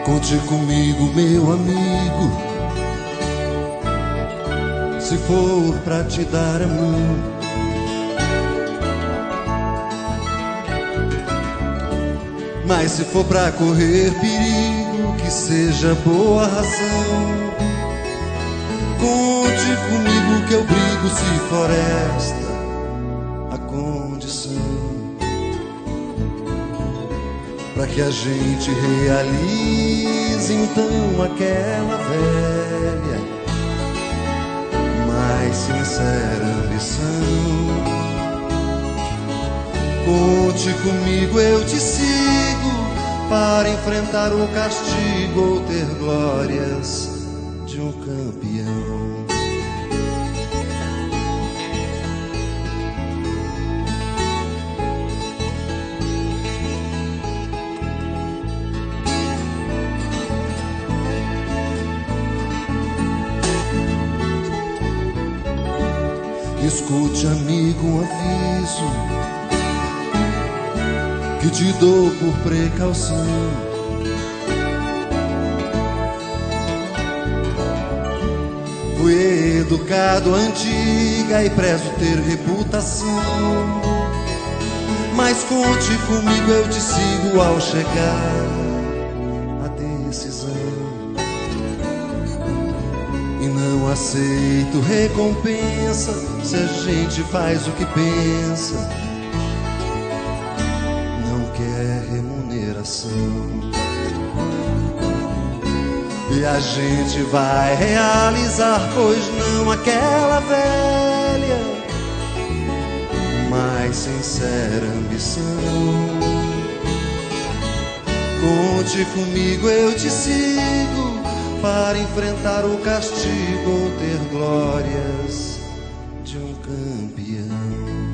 Conte comigo, meu amigo, se for pra te dar a mão. Mas se for pra correr perigo, que seja boa razão. Conte comigo que eu brigo se for esta a condição, pra que a gente realize então aquela velha, mais sincera ambição. Conte comigo, eu te sigo, para enfrentar o castigo ou ter glórias de um campeão. Escute, amigo, um aviso que te dou por precaução. Fui educado antiga e prezo ter reputação. Mas conte comigo, eu te sigo ao chegar a decisão. E não aceito recompensa se a gente faz o que pensa, não quer remuneração. E a gente vai realizar, pois não aquela velha, mais sincera ambição. Conte comigo, eu te sigo, para enfrentar o castigo ou ter glórias de um campeão.